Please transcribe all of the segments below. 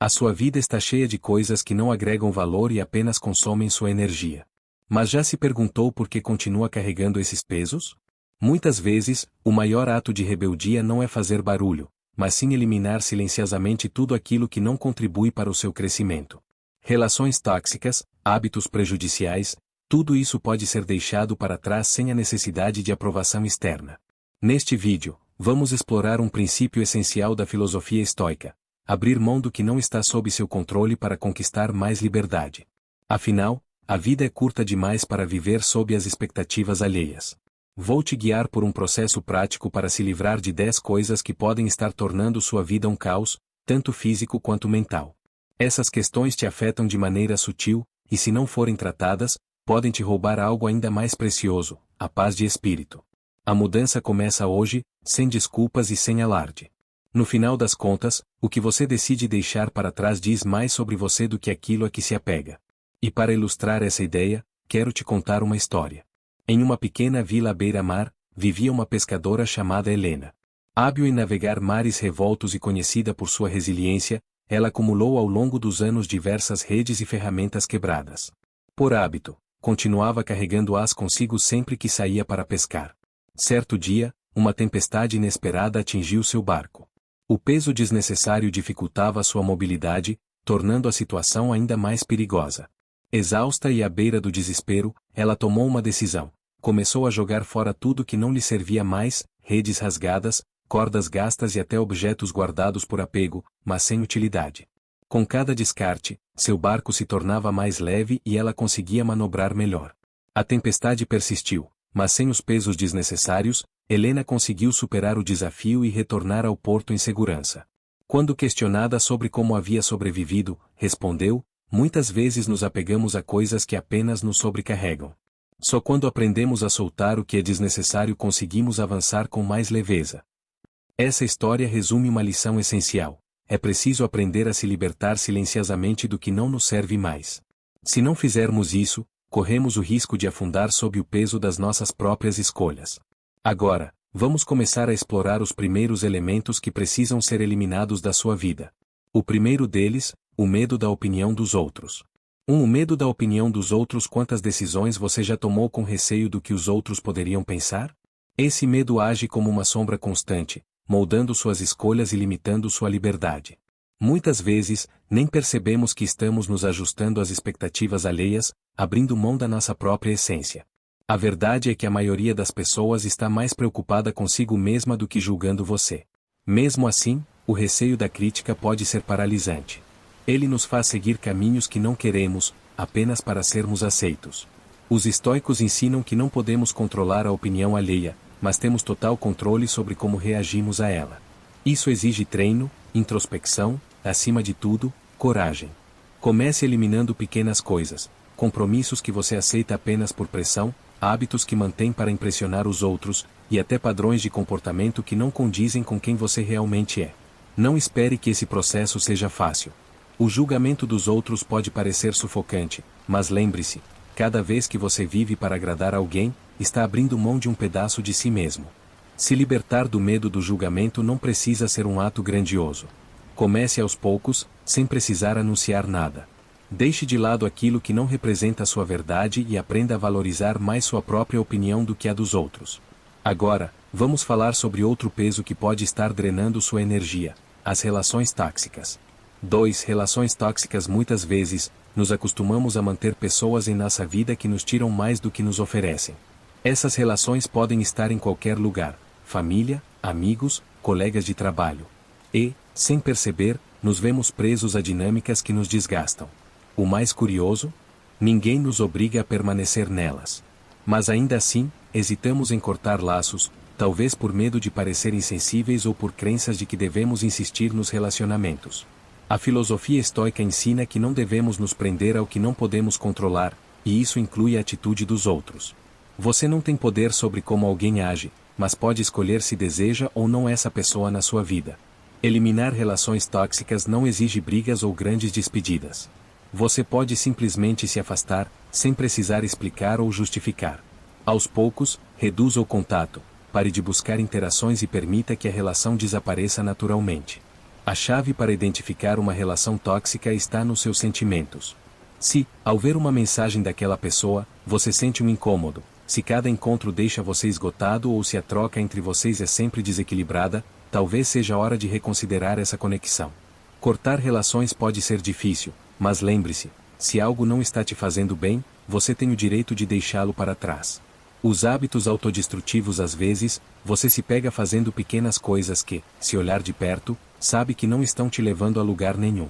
A sua vida está cheia de coisas que não agregam valor e apenas consomem sua energia. Mas já se perguntou por que continua carregando esses pesos? Muitas vezes, o maior ato de rebeldia não é fazer barulho, mas sim eliminar silenciosamente tudo aquilo que não contribui para o seu crescimento. Relações tóxicas, hábitos prejudiciais, tudo isso pode ser deixado para trás sem a necessidade de aprovação externa. Neste vídeo, vamos explorar um princípio essencial da filosofia estoica: abrir mão do que não está sob seu controle para conquistar mais liberdade. Afinal, a vida é curta demais para viver sob as expectativas alheias. Vou te guiar por um processo prático para se livrar de 10 coisas que podem estar tornando sua vida um caos, tanto físico quanto mental. Essas questões te afetam de maneira sutil, e se não forem tratadas, podem te roubar algo ainda mais precioso: a paz de espírito. A mudança começa hoje, sem desculpas e sem alarde. No final das contas, o que você decide deixar para trás diz mais sobre você do que aquilo a que se apega. E para ilustrar essa ideia, quero te contar uma história. Em uma pequena vila à beira-mar, vivia uma pescadora chamada Helena. Hábil em navegar mares revoltos e conhecida por sua resiliência, ela acumulou ao longo dos anos diversas redes e ferramentas quebradas. Por hábito, continuava carregando-as consigo sempre que saía para pescar. Certo dia, uma tempestade inesperada atingiu seu barco. O peso desnecessário dificultava sua mobilidade, tornando a situação ainda mais perigosa. Exausta e à beira do desespero, ela tomou uma decisão. Começou a jogar fora tudo que não lhe servia mais: redes rasgadas, cordas gastas e até objetos guardados por apego, mas sem utilidade. Com cada descarte, seu barco se tornava mais leve e ela conseguia manobrar melhor. A tempestade persistiu, mas sem os pesos desnecessários, Helena conseguiu superar o desafio e retornar ao porto em segurança. Quando questionada sobre como havia sobrevivido, respondeu: muitas vezes nos apegamos a coisas que apenas nos sobrecarregam. Só quando aprendemos a soltar o que é desnecessário conseguimos avançar com mais leveza. Essa história resume uma lição essencial: é preciso aprender a se libertar silenciosamente do que não nos serve mais. Se não fizermos isso, corremos o risco de afundar sob o peso das nossas próprias escolhas. Agora, vamos começar a explorar os primeiros elementos que precisam ser eliminados da sua vida. O primeiro deles, o medo da opinião dos outros. O medo da opinião dos outros. Quantas decisões você já tomou com receio do que os outros poderiam pensar? Esse medo age como uma sombra constante, moldando suas escolhas e limitando sua liberdade. Muitas vezes, nem percebemos que estamos nos ajustando às expectativas alheias, abrindo mão da nossa própria essência. A verdade é que a maioria das pessoas está mais preocupada consigo mesma do que julgando você. Mesmo assim, o receio da crítica pode ser paralisante. Ele nos faz seguir caminhos que não queremos, apenas para sermos aceitos. Os estoicos ensinam que não podemos controlar a opinião alheia, mas temos total controle sobre como reagimos a ela. Isso exige treino, introspecção, acima de tudo, coragem. Comece eliminando pequenas coisas, compromissos que você aceita apenas por pressão, hábitos que mantém para impressionar os outros, e até padrões de comportamento que não condizem com quem você realmente é. Não espere que esse processo seja fácil. O julgamento dos outros pode parecer sufocante, mas lembre-se: cada vez que você vive para agradar alguém, está abrindo mão de um pedaço de si mesmo. Se libertar do medo do julgamento não precisa ser um ato grandioso. Comece aos poucos, sem precisar anunciar nada. Deixe de lado aquilo que não representa a sua verdade e aprenda a valorizar mais sua própria opinião do que a dos outros. Agora, vamos falar sobre outro peso que pode estar drenando sua energia: as relações tóxicas. 2. Relações tóxicas. Muitas vezes, nos acostumamos a manter pessoas em nossa vida que nos tiram mais do que nos oferecem. Essas relações podem estar em qualquer lugar: família, amigos, colegas de trabalho. E, sem perceber, nos vemos presos a dinâmicas que nos desgastam. O mais curioso? Ninguém nos obriga a permanecer nelas. Mas ainda assim, hesitamos em cortar laços, talvez por medo de parecer insensíveis ou por crenças de que devemos insistir nos relacionamentos. A filosofia estoica ensina que não devemos nos prender ao que não podemos controlar, e isso inclui a atitude dos outros. Você não tem poder sobre como alguém age, mas pode escolher se deseja ou não essa pessoa na sua vida. Eliminar relações tóxicas não exige brigas ou grandes despedidas. Você pode simplesmente se afastar, sem precisar explicar ou justificar. Aos poucos, reduza o contato, pare de buscar interações e permita que a relação desapareça naturalmente. A chave para identificar uma relação tóxica está nos seus sentimentos. Se, ao ver uma mensagem daquela pessoa, você sente um incômodo, se cada encontro deixa você esgotado ou se a troca entre vocês é sempre desequilibrada, talvez seja hora de reconsiderar essa conexão. Cortar relações pode ser difícil, mas lembre-se, se algo não está te fazendo bem, você tem o direito de deixá-lo para trás. Os hábitos autodestrutivos às vezes, você se pega fazendo pequenas coisas que, se olhar de perto, sabe que não estão te levando a lugar nenhum.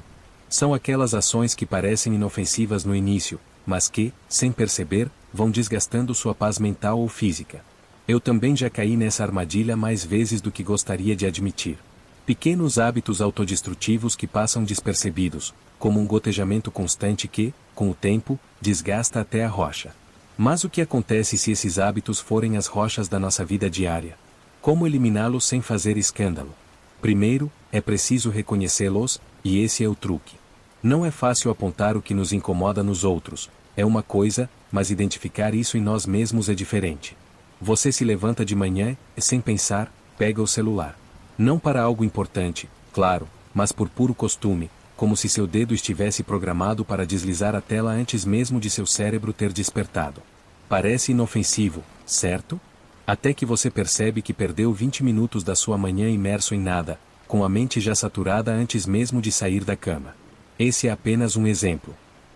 São aquelas ações que parecem inofensivas no início, mas que, sem perceber, vão desgastando sua paz mental ou física. Eu também já caí nessa armadilha mais vezes do que gostaria de admitir. Pequenos hábitos autodestrutivos que passam despercebidos, como um gotejamento constante que, com o tempo, desgasta até a rocha. Mas o que acontece se esses hábitos forem as rochas da nossa vida diária? Como eliminá-los sem fazer escândalo? Primeiro, é preciso reconhecê-los, e esse é o truque. Não é fácil apontar o que nos incomoda nos outros, é uma coisa, mas identificar isso em nós mesmos é diferente. Você se levanta de manhã e, sem pensar, pega o celular. Não para algo importante, claro, mas por puro costume, como se seu dedo estivesse programado para deslizar a tela antes mesmo de seu cérebro ter despertado. Parece inofensivo, certo? Até que você percebe que perdeu 20 minutos da sua manhã imerso em nada, com a mente já saturada antes mesmo de sair da cama. Esse é apenas um exemplo.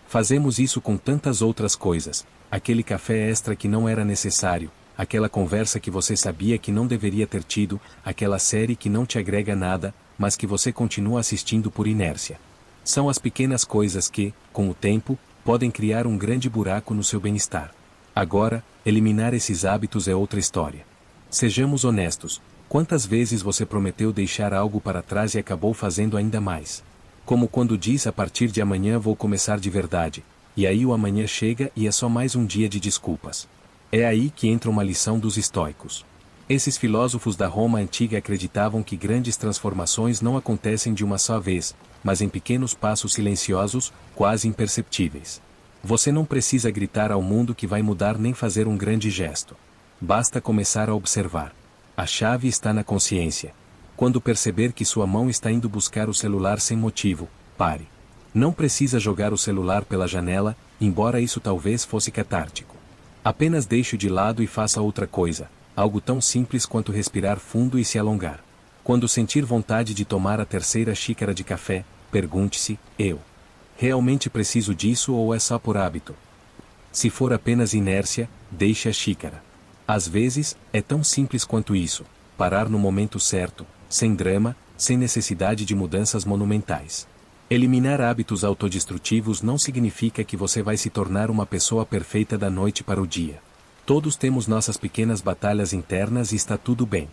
Fazemos isso com tantas outras coisas, aquele café extra que não era necessário, aquela conversa que você sabia que não deveria ter tido, aquela série que não te agrega nada, mas que você continua assistindo por inércia. São as pequenas coisas que, com o tempo, podem criar um grande buraco no seu bem-estar. Agora, eliminar esses hábitos é outra história. Sejamos honestos, quantas vezes você prometeu deixar algo para trás e acabou fazendo ainda mais? Como quando diz a partir de amanhã vou começar de verdade, e aí o amanhã chega e é só mais um dia de desculpas. É aí que entra uma lição dos estoicos. Esses filósofos da Roma antiga acreditavam que grandes transformações não acontecem de uma só vez, mas em pequenos passos silenciosos, quase imperceptíveis. Você não precisa gritar ao mundo que vai mudar nem fazer um grande gesto. Basta começar a observar. A chave está na consciência. Quando perceber que sua mão está indo buscar o celular sem motivo, pare. Não precisa jogar o celular pela janela, embora isso talvez fosse catártico. Apenas deixe-o de lado e faça outra coisa, algo tão simples quanto respirar fundo e se alongar. Quando sentir vontade de tomar a terceira xícara de café, pergunte-se, eu realmente preciso disso ou é só por hábito? Se for apenas inércia, deixe a xícara. Às vezes, é tão simples quanto isso, parar no momento certo, sem drama, sem necessidade de mudanças monumentais. Eliminar hábitos autodestrutivos não significa que você vai se tornar uma pessoa perfeita da noite para o dia. Todos temos nossas pequenas batalhas internas e está tudo bem.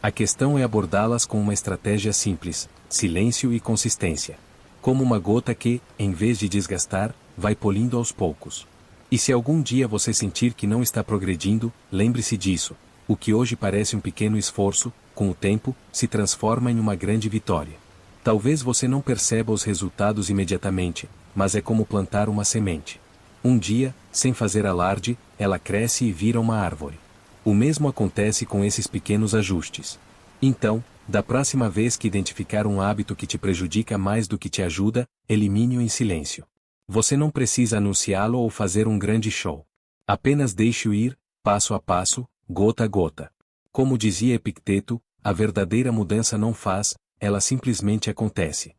A questão é abordá-las com uma estratégia simples, silêncio e consistência. Como uma gota que, em vez de desgastar, vai polindo aos poucos. E se algum dia você sentir que não está progredindo, lembre-se disso. O que hoje parece um pequeno esforço, com o tempo, se transforma em uma grande vitória. Talvez você não perceba os resultados imediatamente, mas é como plantar uma semente. Um dia, sem fazer alarde, ela cresce e vira uma árvore. O mesmo acontece com esses pequenos ajustes. Então, da próxima vez que identificar um hábito que te prejudica mais do que te ajuda, elimine-o em silêncio. Você não precisa anunciá-lo ou fazer um grande show. Apenas deixe-o ir, passo a passo, gota a gota. Como dizia Epicteto, a verdadeira mudança não faz, ela simplesmente acontece.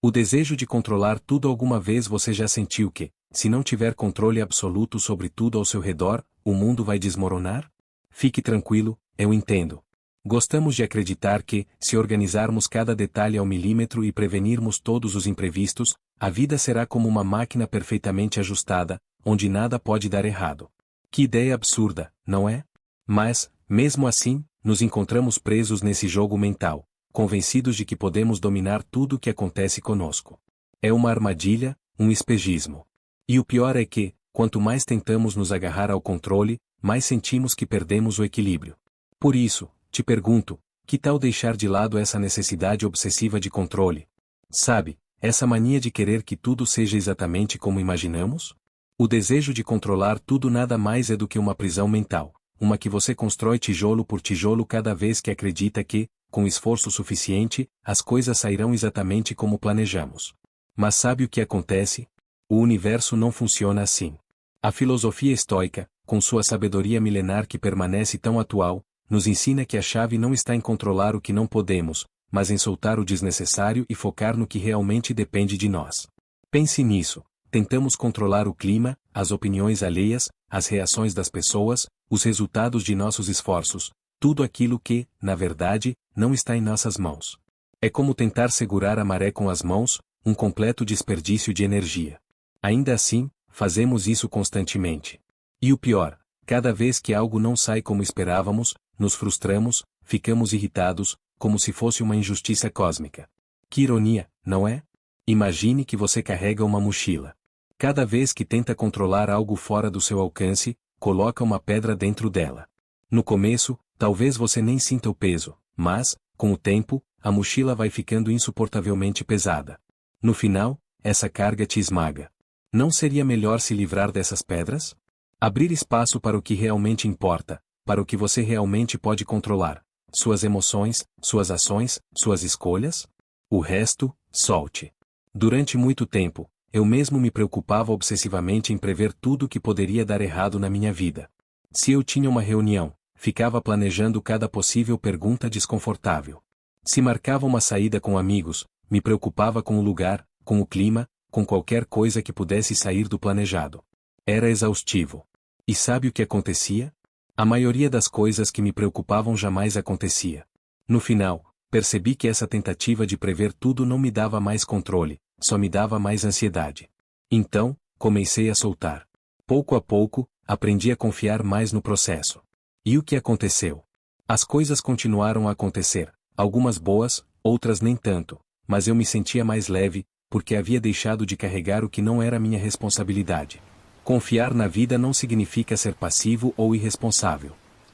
O desejo de controlar tudo. Alguma vez você já sentiu que, se não tiver controle absoluto sobre tudo ao seu redor, o mundo vai desmoronar? Fique tranquilo, eu entendo. Gostamos de acreditar que, se organizarmos cada detalhe ao milímetro e prevenirmos todos os imprevistos, a vida será como uma máquina perfeitamente ajustada, onde nada pode dar errado. Que ideia absurda, não é? Mas, mesmo assim, nos encontramos presos nesse jogo mental, convencidos de que podemos dominar tudo o que acontece conosco. É uma armadilha, um espejismo. E o pior é que, quanto mais tentamos nos agarrar ao controle, mais sentimos que perdemos o equilíbrio. Por isso, te pergunto, que tal deixar de lado essa necessidade obsessiva de controle? Sabe, essa mania de querer que tudo seja exatamente como imaginamos? O desejo de controlar tudo nada mais é do que uma prisão mental, uma que você constrói tijolo por tijolo cada vez que acredita que, com esforço suficiente, as coisas sairão exatamente como planejamos. Mas sabe o que acontece? O universo não funciona assim. A filosofia estoica, com sua sabedoria milenar que permanece tão atual, nos ensina que a chave não está em controlar o que não podemos, mas em soltar o desnecessário e focar no que realmente depende de nós. Pense nisso. Tentamos controlar o clima, as opiniões alheias, as reações das pessoas, os resultados de nossos esforços, tudo aquilo que, na verdade, não está em nossas mãos. É como tentar segurar a maré com as mãos, um completo desperdício de energia. Ainda assim, fazemos isso constantemente. E o pior, cada vez que algo não sai como esperávamos, nos frustramos, ficamos irritados, como se fosse uma injustiça cósmica. Que ironia, não é? Imagine que você carrega uma mochila. Cada vez que tenta controlar algo fora do seu alcance, coloca uma pedra dentro dela. No começo, talvez você nem sinta o peso, mas, com o tempo, a mochila vai ficando insuportavelmente pesada. No final, essa carga te esmaga. Não seria melhor se livrar dessas pedras? Abrir espaço para o que realmente importa, para o que você realmente pode controlar. Suas emoções, suas ações, suas escolhas? O resto, solte. Durante muito tempo, eu mesmo me preocupava obsessivamente em prever tudo o que poderia dar errado na minha vida. Se eu tinha uma reunião, ficava planejando cada possível pergunta desconfortável. Se marcava uma saída com amigos, me preocupava com o lugar, com o clima, com qualquer coisa que pudesse sair do planejado. Era exaustivo. E sabe o que acontecia? A maioria das coisas que me preocupavam jamais acontecia. No final, percebi que essa tentativa de prever tudo não me dava mais controle, só me dava mais ansiedade. Então, comecei a soltar. Pouco a pouco, aprendi a confiar mais no processo. E o que aconteceu? As coisas continuaram a acontecer, algumas boas, outras nem tanto, mas eu me sentia mais leve, porque havia deixado de carregar o que não era minha responsabilidade. Confiar na vida não significa ser passivo ou irresponsável.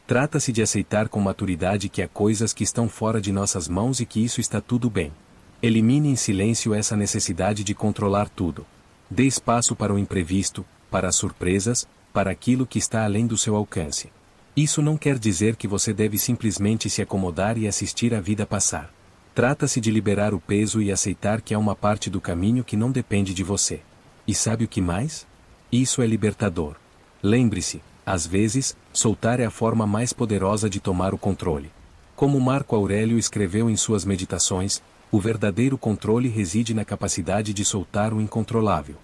Trata-se de aceitar com maturidade que há coisas que estão fora de nossas mãos e que isso está tudo bem. Elimine em silêncio essa necessidade de controlar tudo. Dê espaço para o imprevisto, para as surpresas, para aquilo que está além do seu alcance. Isso não quer dizer que você deve simplesmente se acomodar e assistir a vida passar. Trata-se de liberar o peso e aceitar que há uma parte do caminho que não depende de você. E sabe o que mais? Isso é libertador. Lembre-se, às vezes, soltar é a forma mais poderosa de tomar o controle. Como Marco Aurélio escreveu em suas meditações, o verdadeiro controle reside na capacidade de soltar o incontrolável.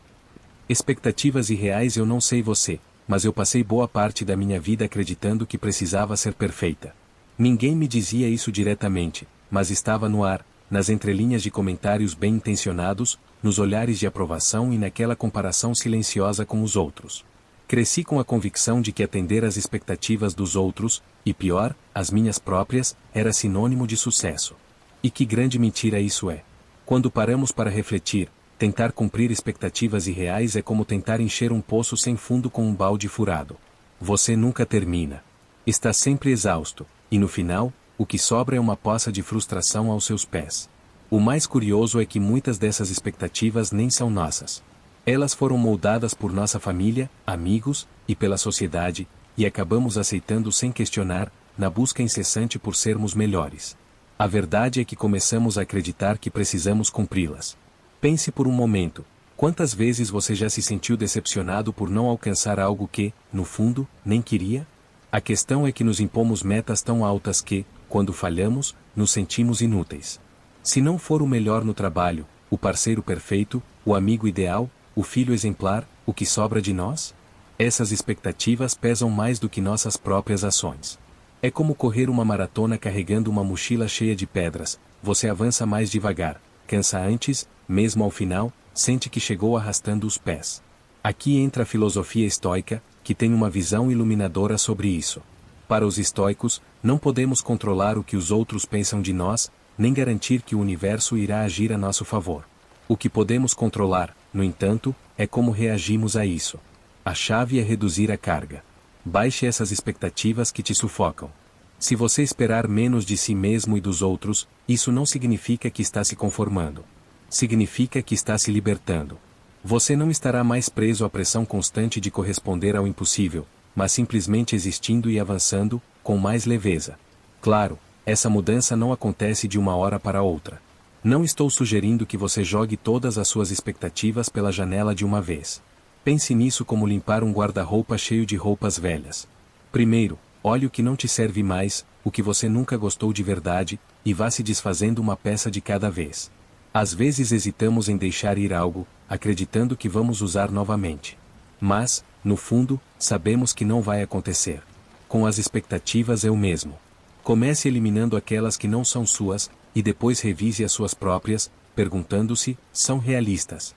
Expectativas irreais. Eu não sei você, mas eu passei boa parte da minha vida acreditando que precisava ser perfeita. Ninguém me dizia isso diretamente, mas estava no ar, nas entrelinhas de comentários bem-intencionados, nos olhares de aprovação e naquela comparação silenciosa com os outros. Cresci com a convicção de que atender às expectativas dos outros, e pior, as minhas próprias, era sinônimo de sucesso. E que grande mentira isso é! Quando paramos para refletir, tentar cumprir expectativas irreais é como tentar encher um poço sem fundo com um balde furado. Você nunca termina. Está sempre exausto, e no final, o que sobra é uma poça de frustração aos seus pés. O mais curioso é que muitas dessas expectativas nem são nossas. Elas foram moldadas por nossa família, amigos, e pela sociedade, e acabamos aceitando sem questionar, na busca incessante por sermos melhores. A verdade é que começamos a acreditar que precisamos cumpri-las. Pense por um momento, quantas vezes você já se sentiu decepcionado por não alcançar algo que, no fundo, nem queria? A questão é que nos impomos metas tão altas que, quando falhamos, nos sentimos inúteis. Se não for o melhor no trabalho, o parceiro perfeito, o amigo ideal, o filho exemplar, o que sobra de nós? Essas expectativas pesam mais do que nossas próprias ações. É como correr uma maratona carregando uma mochila cheia de pedras, você avança mais devagar, cansa antes, mesmo ao final, sente que chegou arrastando os pés. Aqui entra a filosofia estoica, que tem uma visão iluminadora sobre isso. Para os estoicos, não podemos controlar o que os outros pensam de nós, nem garantir que o universo irá agir a nosso favor. O que podemos controlar, no entanto, é como reagimos a isso. A chave é reduzir a carga. Baixe essas expectativas que te sufocam. Se você esperar menos de si mesmo e dos outros, isso não significa que está se conformando. Significa que está se libertando. Você não estará mais preso à pressão constante de corresponder ao impossível, mas simplesmente existindo e avançando, com mais leveza. Claro, Essa mudança não acontece de uma hora para outra. Não estou sugerindo que você jogue todas as suas expectativas pela janela de uma vez. Pense nisso como limpar um guarda-roupa cheio de roupas velhas. Primeiro, olhe o que não te serve mais, o que você nunca gostou de verdade, e vá se desfazendo uma peça de cada vez. Às vezes hesitamos em deixar ir algo, acreditando que vamos usar novamente. Mas, no fundo, sabemos que não vai acontecer. Com as expectativas é o mesmo. Comece eliminando aquelas que não são suas, e depois revise as suas próprias, perguntando-se, são realistas?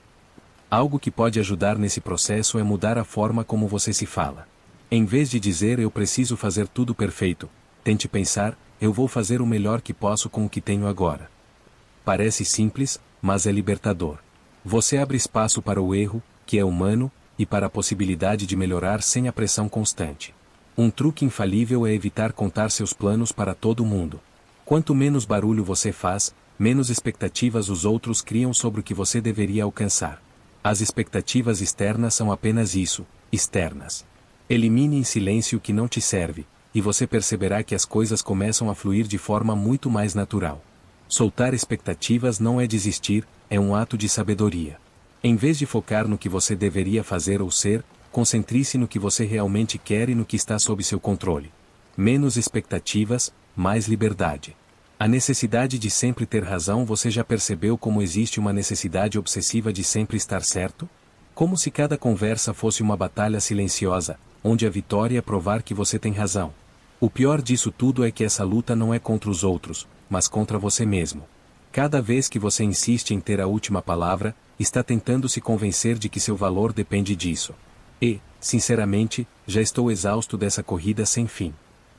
Algo que pode ajudar nesse processo é mudar a forma como você se fala. Em vez de dizer eu preciso fazer tudo perfeito, tente pensar, eu vou fazer o melhor que posso com o que tenho agora. Parece simples, mas é libertador. Você abre espaço para o erro, que é humano, e para a possibilidade de melhorar sem a pressão constante. Um truque infalível é evitar contar seus planos para todo mundo. Quanto menos barulho você faz, menos expectativas os outros criam sobre o que você deveria alcançar. As expectativas externas são apenas isso, externas. Elimine em silêncio o que não te serve, e você perceberá que as coisas começam a fluir de forma muito mais natural. Soltar expectativas não é desistir, é um ato de sabedoria. Em vez de focar no que você deveria fazer ou ser, concentre-se no que você realmente quer e no que está sob seu controle. Menos expectativas, mais liberdade. A necessidade de sempre ter razão. Você já percebeu como existe uma necessidade obsessiva de sempre estar certo? Como se cada conversa fosse uma batalha silenciosa, onde a vitória é provar que você tem razão. O pior disso tudo é que essa luta não é contra os outros, mas contra você mesmo. Cada vez que você insiste em ter a última palavra, está tentando se convencer de que seu valor depende disso. E, sinceramente, já estou exausto dessa corrida sem fim.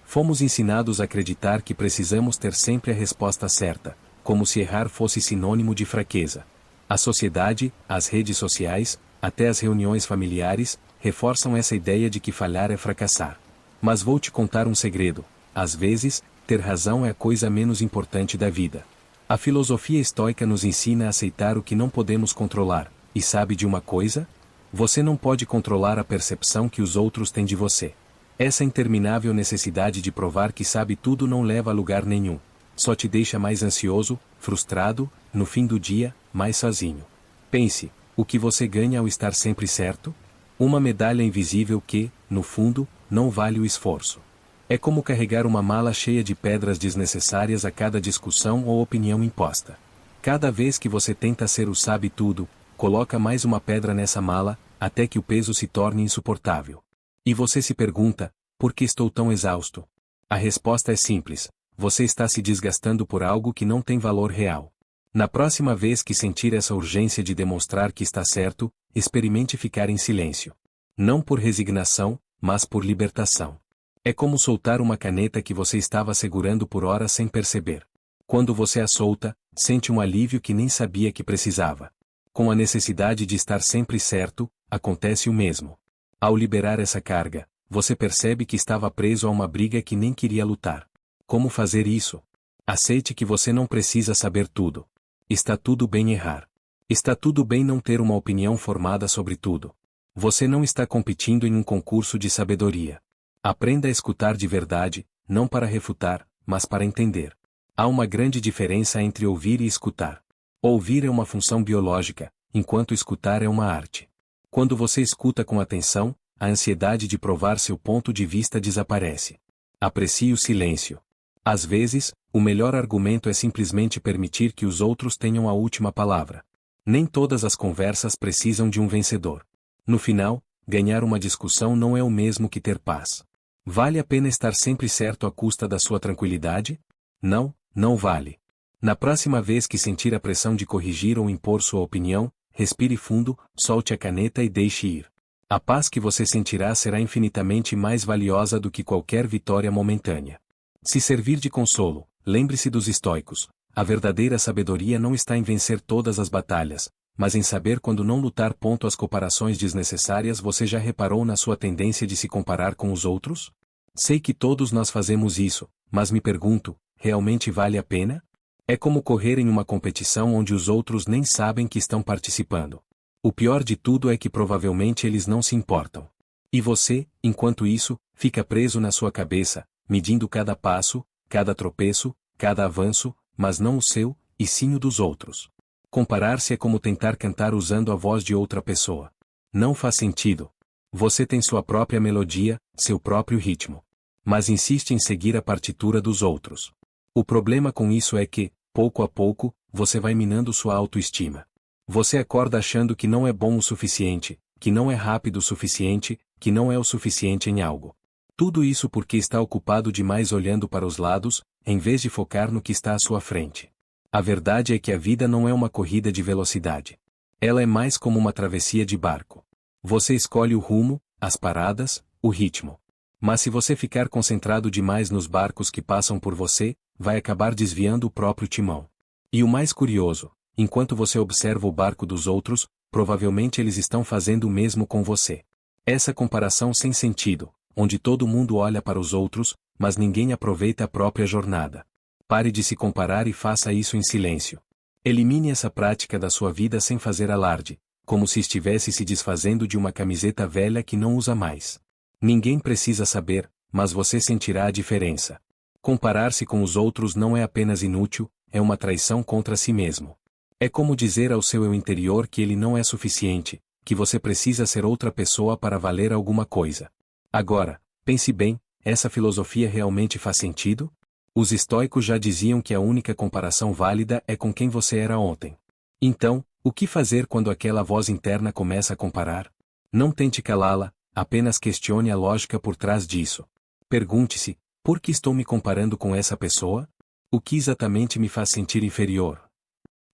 Fomos ensinados a acreditar que precisamos ter sempre a resposta certa, como se errar fosse sinônimo de fraqueza. A sociedade, as redes sociais, até as reuniões familiares, reforçam essa ideia de que falhar é fracassar. Mas vou te contar um segredo: às vezes, ter razão é a coisa menos importante da vida. A filosofia estoica nos ensina a aceitar o que não podemos controlar, e sabe de uma coisa? Você não pode controlar a percepção que os outros têm de você. Essa interminável necessidade de provar que sabe tudo não leva a lugar nenhum. Só te deixa mais ansioso, frustrado, no fim do dia, mais sozinho. Pense, o que você ganha ao estar sempre certo? Uma medalha invisível que, no fundo, não vale o esforço. É como carregar uma mala cheia de pedras desnecessárias a cada discussão ou opinião imposta. Cada vez que você tenta ser o sabe-tudo, coloca mais uma pedra nessa mala, até que o peso se torne insuportável. E você se pergunta, por que estou tão exausto? A resposta é simples: você está se desgastando por algo que não tem valor real. Na próxima vez que sentir essa urgência de demonstrar que está certo, experimente ficar em silêncio. Não por resignação, mas por libertação. É como soltar uma caneta que você estava segurando por horas sem perceber. Quando você a solta, sente um alívio que nem sabia que precisava. Com a necessidade de estar sempre certo, acontece o mesmo. Ao liberar essa carga, você percebe que estava preso a uma briga que nem queria lutar. Como fazer isso? Aceite que você não precisa saber tudo. Está tudo bem errar. Está tudo bem não ter uma opinião formada sobre tudo. Você não está competindo em um concurso de sabedoria. Aprenda a escutar de verdade, não para refutar, mas para entender. Há uma grande diferença entre ouvir e escutar. Ouvir é uma função biológica, enquanto escutar é uma arte. Quando você escuta com atenção, a ansiedade de provar seu ponto de vista desaparece. Aprecie o silêncio. Às vezes, o melhor argumento é simplesmente permitir que os outros tenham a última palavra. Nem todas as conversas precisam de um vencedor. No final, ganhar uma discussão não é o mesmo que ter paz. Vale a pena estar sempre certo à custa da sua tranquilidade? Não, não vale. Na próxima vez que sentir a pressão de corrigir ou impor sua opinião, respire fundo, solte a caneta e deixe ir. A paz que você sentirá será infinitamente mais valiosa do que qualquer vitória momentânea. Se servir de consolo, lembre-se dos estoicos. A verdadeira sabedoria não está em vencer todas as batalhas, mas em saber quando não lutar. As comparações desnecessárias. Você já reparou na sua tendência de se comparar com os outros? Sei que todos nós fazemos isso, mas me pergunto, realmente vale a pena? É como correr em uma competição onde os outros nem sabem que estão participando. O pior de tudo é que provavelmente eles não se importam. E você, enquanto isso, fica preso na sua cabeça, medindo cada passo, cada tropeço, cada avanço, mas não o seu, e sim o dos outros. Comparar-se é como tentar cantar usando a voz de outra pessoa. Não faz sentido. Você tem sua própria melodia, seu próprio ritmo. Mas insiste em seguir a partitura dos outros. O problema com isso é que, pouco a pouco, você vai minando sua autoestima. Você acorda achando que não é bom o suficiente, que não é rápido o suficiente, que não é o suficiente em algo. Tudo isso porque está ocupado demais olhando para os lados, em vez de focar no que está à sua frente. A verdade é que a vida não é uma corrida de velocidade. Ela é mais como uma travessia de barco. Você escolhe o rumo, as paradas, o ritmo. Mas se você ficar concentrado demais nos barcos que passam por você, vai acabar desviando o próprio timão. E o mais curioso, enquanto você observa o barco dos outros, provavelmente eles estão fazendo o mesmo com você. Essa comparação sem sentido, onde todo mundo olha para os outros, mas ninguém aproveita a própria jornada. Pare de se comparar e faça isso em silêncio. Elimine essa prática da sua vida sem fazer alarde, como se estivesse se desfazendo de uma camiseta velha que não usa mais. Ninguém precisa saber, mas você sentirá a diferença. Comparar-se com os outros não é apenas inútil, é uma traição contra si mesmo. É como dizer ao seu eu interior que ele não é suficiente, que você precisa ser outra pessoa para valer alguma coisa. Agora, pense bem, essa filosofia realmente faz sentido? Os estoicos já diziam que a única comparação válida é com quem você era ontem. Então, o que fazer quando aquela voz interna começa a comparar? Não tente calá-la, apenas questione a lógica por trás disso. Pergunte-se, por que estou me comparando com essa pessoa? O que exatamente me faz sentir inferior?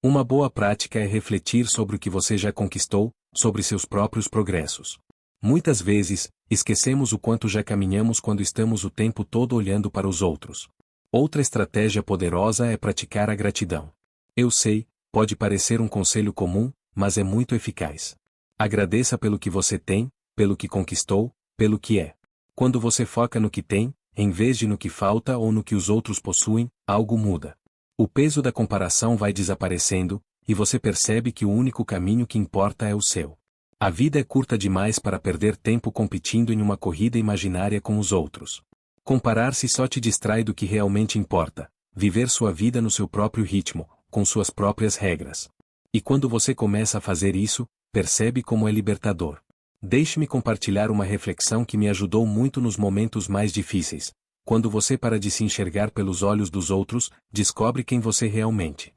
Uma boa prática é refletir sobre o que você já conquistou, sobre seus próprios progressos. Muitas vezes, esquecemos o quanto já caminhamos quando estamos o tempo todo olhando para os outros. Outra estratégia poderosa é praticar a gratidão. Eu sei, pode parecer um conselho comum, mas é muito eficaz. Agradeça pelo que você tem, pelo que conquistou, pelo que é. Quando você foca no que tem, em vez de no que falta ou no que os outros possuem, algo muda. O peso da comparação vai desaparecendo, e você percebe que o único caminho que importa é o seu. A vida é curta demais para perder tempo competindo em uma corrida imaginária com os outros. Comparar-se só te distrai do que realmente importa, viver sua vida no seu próprio ritmo, com suas próprias regras. E quando você começa a fazer isso, percebe como é libertador. Deixe-me compartilhar uma reflexão que me ajudou muito nos momentos mais difíceis. Quando você para de se enxergar pelos olhos dos outros, descobre quem você realmente